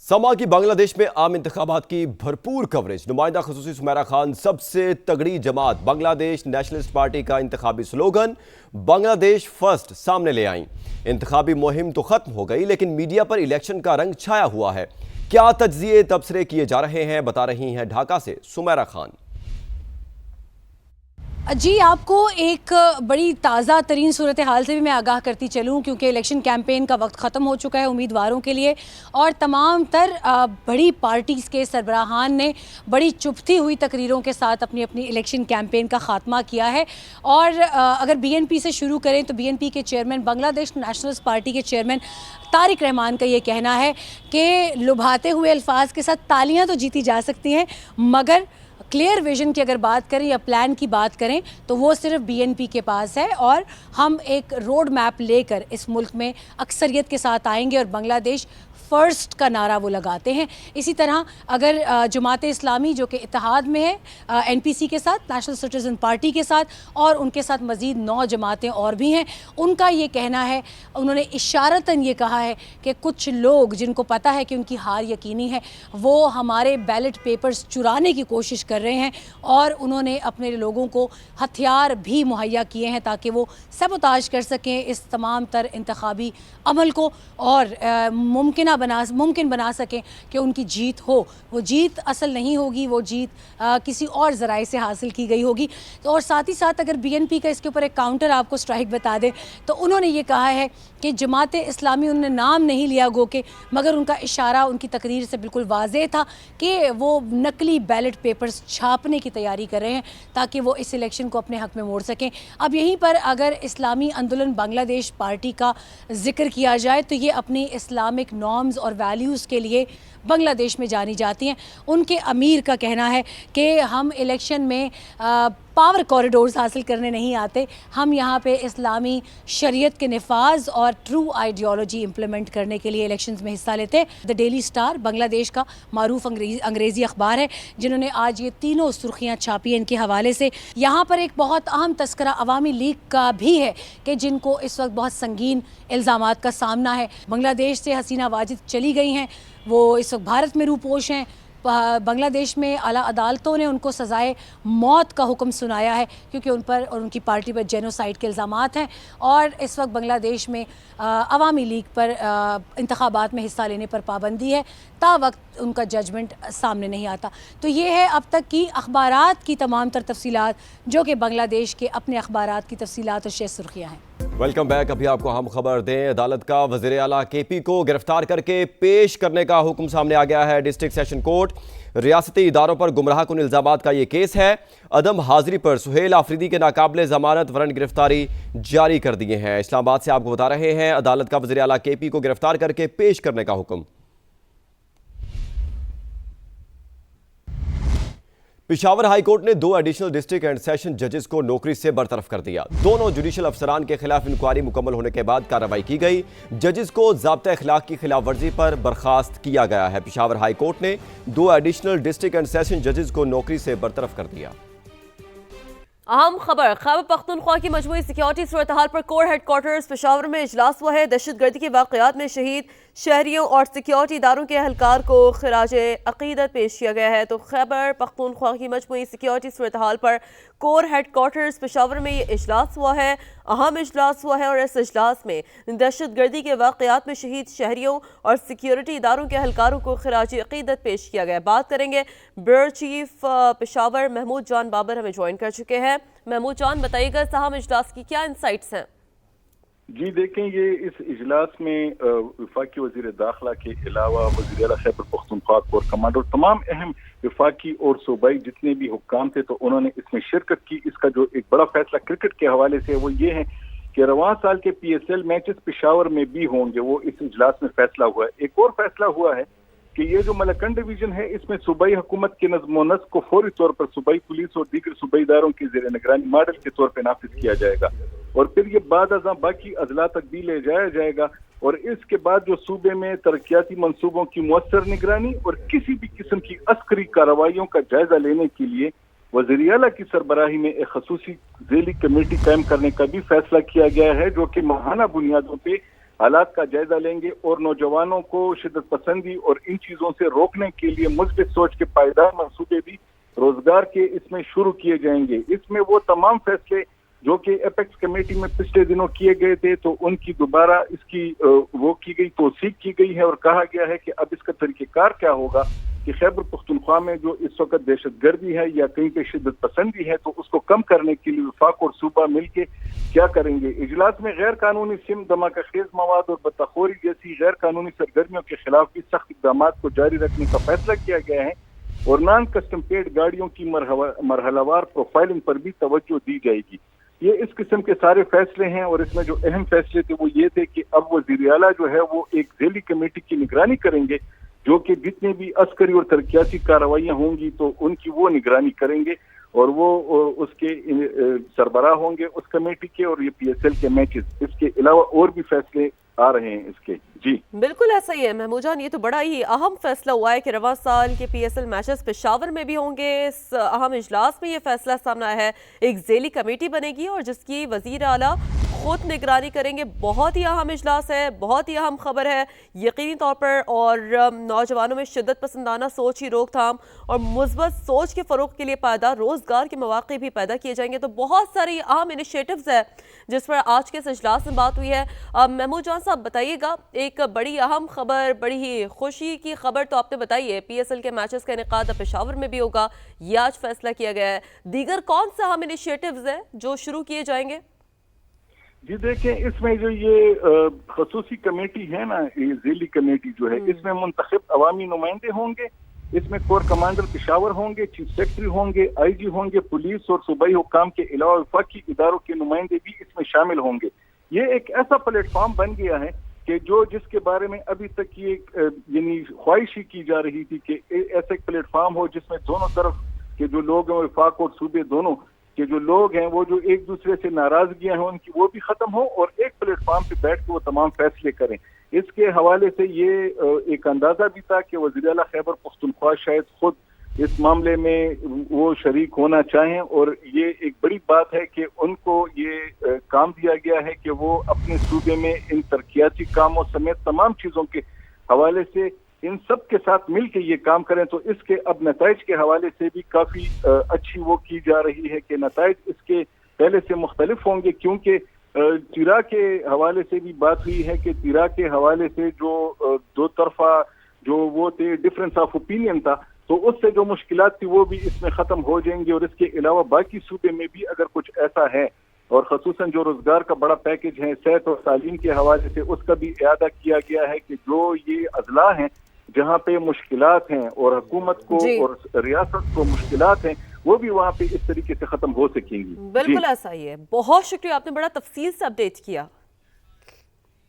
समा की बांग्लादेश में आम इंतखाबात की भरपूर कवरेज। नुमाइंदा खसूसी सुमेरा खान सबसे तगड़ी जमात बांग्लादेश नेशनलिस्ट पार्टी का इंतखाबी स्लोगन बांग्लादेश फर्स्ट सामने ले आईं। इंतखाबी मुहिम तो खत्म हो गई लेकिन मीडिया पर इलेक्शन का रंग छाया हुआ है। क्या तज्जिए तबसरे किए जा रहे हैं, बता रही हैं ढाका से सुमेरा खान। जी, आपको एक बड़ी ताज़ा तरीन सूरत हाल से भी मैं आगाह करती चलूँ, क्योंकि इलेक्शन कैंपेन का वक्त ख़त्म हो चुका है उम्मीदवारों के लिए और तमाम तर बड़ी पार्टीज़ के सरबराहान ने बड़ी चुभती हुई तकरीरों के साथ अपनी अपनी इलेक्शन कैंपेन का ख़ात्मा किया है। और अगर बीएनपी से शुरू करें तो बीएनपी के चेयरमैन, बांग्लादेश नेशनलिस्ट पार्टी के चेयरमैन तारिक रहमान का ये कहना है कि लुभाते हुए अल्फाज के साथ तालियाँ तो जीती जा सकती हैं, मगर क्लियर विजन की अगर बात करें या प्लान की बात करें तो वो सिर्फ बीएनपी के पास है और हम एक रोड मैप लेकर इस मुल्क में अक्सरियत के साथ आएंगे और बांग्लादेश फ़र्स्ट का नारा वो लगाते हैं। इसी तरह अगर जमात इस्लामी जो कि इत्तेहाद में है एनपीसी के साथ, नेशनल सिटीज़न पार्टी के साथ, और उनके साथ मज़ीद 9 जमातें और भी हैं, उनका ये कहना है, उन्होंने इशारतन ये कहा है कि कुछ लोग जिनको पता है कि उनकी हार यकीनी है वो हमारे बैलेट पेपर्स चुराने की कोशिश कर रहे हैं और उन्होंने अपने लोगों को हथियार भी मुहैया किए हैं ताकि वो सबोताज कर सकें इस तमाम तर इंतखाबी अमल को और मुमकिन बना सकें कि उनकी जीत हो। वो जीत असल नहीं होगी, वो जीत किसी और ज़राए से हासिल की गई होगी। तो और साथ ही साथ अगर बीएनपी का इसके ऊपर एक काउंटर आपको स्ट्राइक बता दें तो उन्होंने ये कहा है कि जमात इस्लामी, उन्होंने नाम नहीं लिया गो के, मगर उनका इशारा उनकी तकरीर से बिल्कुल वाज़ेह था कि वो नकली बैलेट पेपर्स छापने की तैयारी कर रहे हैं ताकि वो इस इलेक्शन को अपने हक़ में मोड़ सकें। अब यहीं पर अगर इस्लामी आंदोलन बांग्लादेश पार्टी का जिक्र किया जाए तो ये अपनी इस्लामिक नॉर्म्स और वैल्यूज़ के लिए बांग्लादेश में जानी जाती हैं। उनके अमीर का कहना है कि हम इलेक्शन में पावर कॉरिडोर्स हासिल करने नहीं आते, हम यहाँ पे इस्लामी शरीयत के निफाज और ट्रू आइडियोलॉजी इम्प्लीमेंट करने के लिए इलेक्शंस में हिस्सा लेते हैं। द डेली स्टार बांग्लादेश का मारूफ अंग्रेज़ी अखबार है जिन्होंने आज ये तीनों सुर्खियाँ छापी हैं इनके हवाले से। यहाँ पर एक बहुत अहम तस्करा अवामी लीग का भी है कि जिनको इस वक्त बहुत संगीन इल्ज़ामात का सामना है। बांग्लादेश से हसीना वाजिद चली गई हैं, वो इस वक्त भारत में रूपोश हैं। बांग्लादेश में आला अदालतों ने उनको सज़ाए मौत का हुक्म सुनाया है क्योंकि उन पर और उनकी पार्टी पर जेनोसाइड के इल्ज़ामात हैं और इस वक्त बांग्लादेश में अवामी लीग पर इंतखाबात में हिस्सा लेने पर पाबंदी है, ता वक्त उनका जजमेंट सामने नहीं आता। तो ये है अब तक की अखबारात की तमाम तर तफसीलात जो कि बांग्लादेश के अपने अखबारात की तफसीलात और शेष सुर्खियाँ हैं। Welcome back. अभी आपको हम खबर दें, अदालत का वज़ीर आला केपी को गिरफ्तार करके पेश करने का हुक्म सामने आ गया है। डिस्ट्रिक्ट सेशन कोर्ट रियासती इदारों पर गुमराह कुन इल्ज़ामात का ये केस है। अदम हाजिरी पर सुहेल आफरीदी के नाकाबिले ज़मानत वारंट गिरफ्तारी जारी कर दिए हैं। इस्लामाबाद से आपको बता रहे हैं, अदालत का वज़ीर आला केपी को गिरफ्तार करके पेश करने का हुक्म। पिशावर हाई कोर्ट ने 2 एडिशनल डिस्ट्रिक्ट एंड सेशन जजेस को नौकरी से बरतरफ कर दिया। दोनों जुडिशल अफसरान के खिलाफ इंक्वायरी मुकम्मल होने के बाद कार्रवाई की गई। जजेस को ज़ाब्ता अखलाक की खिलाफ वर्जी पर बर्खास्त किया गया है। पिशावर हाई कोर्ट ने 2 एडिशनल डिस्ट्रिक्ट एंड सेशन जजेस को नौकरी से बरतरफ कर दिया। अहम खबर, खैबर पख्तूनख्वा की मजमूई सिक्योरिटी सूरत हाल पर कोर हेडक्वार्टर्स पेशावर में इजलास हुआ है। दहशतगर्दी के वाक़यात में शहीद शहरियों और सिक्योरिटी इदारों के अहलकार को खिराज अक़ीदत पेश किया गया है। तो खैबर पख्तूनख्वा की मजमूई सिक्योरिटी सूरत हाल पर कोर हेडक्वार्टर्स पेशावर में ये इजलास हुआ है, अहम इजलास हुआ है और इस इजलास में दहशतगर्दी के वाक़यात में शहीद शहरियों और सिक्योरिटी इदारों के अहलकारों को खिराज अक़ीदत पेश किया गया। बात करेंगे ब्यूरो चीफ पेशावर महमूद जान बाबर हमें ज्वाइन कर चुके हैं। महमूद जान, बताइएगा इस अहम इजलास की क्या इंसाइट्स हैं? जी देखें, ये इस इजलास में वफाकी वज़ीर दाखिला के अलावा वज़ीर आला खैबर पख्तूनख्वा कोर कमांडर, तमाम अहम वफाकी और सूबाई जितने भी हुक्काम थे तो उन्होंने इसमें शिरकत की। इसका जो एक बड़ा फैसला क्रिकेट के हवाले से वो ये है कि रवां साल के PSL मैचेस पेशावर में भी होंगे, वो इस इजलास में फैसला हुआ है। एक और फैसला हुआ है कि ये जो मलकन डिवीजन है इसमें सूबाई हुकूमत के नज़्म व नस्क को फौरी तौर पर सूबाई पुलिस और दीगर सूबाई इदारों के ज़ेर निगरानी मॉडल के तौर पर नाफिज किया जाएगा और फिर ये बाद अज़ां बाकी अजला तक भी ले जाया जाएगा और इसके बाद जो सूबे में तरक्याती मंसूबों की मुअस्सर निगरानी और किसी भी किस्म की अस्करी कार्रवाइयों का जायजा लेने के लिए वज़ीर आला की सरबराही में एक खसूसी ज़ेली कमेटी कायम करने का भी फैसला किया गया है जो कि माहाना बुनियादों पे हालात का जायजा लेंगे और नौजवानों को शिद्दत पसंदी और इन चीज़ों से रोकने के लिए मुस्बित सोच के पायदार मंसूबे भी रोजगार के इसमें शुरू किए जाएंगे। इसमें वो तमाम फैसले जो कि एपेक्स कमेटी में पिछले दिनों किए गए थे तो उनकी दोबारा इसकी वो की गई, तौसीक की गई है और कहा गया है कि अब इसका तरीक़ेकार क्या होगा कि खैबर पख्तूनख्वा में जो इस वक्त दहशतगर्दी है या कहीं पे शिद्दत पसंदी है तो उसको कम करने के लिए वफाक और सूबा मिलके क्या करेंगे। इजलास में गैर कानूनी सिम, धमाका खेज मवाद और बदतखोरी जैसी गैर कानूनी सरगर्मियों के खिलाफ भी सख्त इक़दाम को जारी रखने का फैसला किया गया है और नॉन कस्टम पेड गाड़ियों की मरहलावार प्रोफाइलिंग पर भी तवज्जो दी जाएगी। ये इस किस्म के सारे फैसले हैं और इसमें जो अहम फैसले थे वो ये थे कि अब वज़ीर आला जो है वो एक ज़ैली कमेटी की निगरानी करेंगे जो कि जितनी भी अस्करी और तरक्याती कार्रवाइयाँ होंगी तो उनकी वो निगरानी करेंगे और वो उसके सरबराह होंगे उस कमेटी के, और ये PSL के मैचेस, इसके अलावा और भी फैसले आ रहे हैं इसके। जी बिल्कुल ऐसा ही है महमूद जान, ये तो बड़ा ही अहम फैसला हुआ है कि रवां साल के PSL मैचेस पेशावर में भी होंगे। इस अहम इजलास में ये फैसला सामने आया है, एक ज़ैली कमेटी बनेगी और जिसकी वज़ीर आला खुद निगरानी करेंगे। बहुत ही अहम इजलास है, बहुत ही अहम खबर है यकीनी तौर पर, और नौजवानों में शिद्दत पसंदाना सोच की रोकथाम और मुस्बत सोच के फ़रोग़ के लिए पायदार रोज़गार के मौक़े भी पैदा किए जाएंगे। तो बहुत सारी अहम इनिशिएटिव्स है जिस पर आज के इस इजलास में बात हुई है। महमूद जान साहब बताइएगा, एक बड़ी अहम खबर, बड़ी ही खुशी की खबर तो आपने बताई है, PSL के मैचेस का इनेकाद पेशावर में भी होगा, ये आज फैसला किया गया है। दीगर कौन से अहम इनिशिएटिव्स हैं जो शुरू किए जाएंगे? जी देखें, इसमें जो ये खसूसी कमेटी है ना, ये ज़ैली कमेटी जो है, इसमें मुंतखब अवामी नुमाइंदे होंगे, इसमें कोर कमांडर पेशावर होंगे, चीफ सेक्रेटरी होंगे, IG होंगे, पुलिस और सूबाई हुक्काम के अलावा वफाकी इदारों के नुमाइंदे भी इसमें शामिल होंगे। ये एक ऐसा प्लेटफॉर्म बन गया है कि जो जिसके बारे में अभी तक ये यानी ख्वाहिश ही की जा रही थी कि ऐसा एक प्लेटफॉर्म हो जिसमें दोनों तरफ के जो लोग हैं, वफाक और सूबे दोनों के जो लोग हैं, वो जो एक दूसरे से नाराजगियां हैं उनकी वो भी खत्म हो और एक प्लेटफॉर्म पे बैठ के वो तमाम फैसले करें। इसके हवाले से ये एक अंदाजा भी था कि वज़ीर आला खैबर पख्तूनख्वा शायद खुद इस मामले में वो शरीक होना चाहें और ये एक बड़ी बात है कि उनको ये काम दिया गया है कि वो अपने सूबे में इन तरक्याती कामों समेत तमाम चीज़ों के हवाले से इन सब के साथ मिल के ये काम करें। तो इसके अब नताइज के हवाले से भी काफ़ी अच्छी वो की जा रही है कि नताइज इसके पहले से मुख्तलिफ होंगे, क्योंकि तिरा के हवाले से भी बात हुई है कि तिरा के हवाले से जो दो तरफा जो वो थे, डिफरेंस ऑफ ओपिनियन था, तो उससे जो मुश्किलात थी वो भी इसमें ख़त्म हो जाएंगी। और इसके अलावा बाकी सूबे में भी अगर कुछ ऐसा है और ख़ुसूसन जो रोज़गार का बड़ा पैकेज है सेहत और तालीम के हवाले से, उसका भी इआदा किया गया है कि जो ये अजला हैं जहाँ पे मुश्किलात हैं और हुकूमत को और रियासत को मुश्किलात हैं, वो भी वहाँ पे इस तरीके से ख़त्म हो सकेंगी। बिल्कुल ऐसा ही है। बहुत शुक्रिया, आपने बड़ा तफसील से अपडेट किया।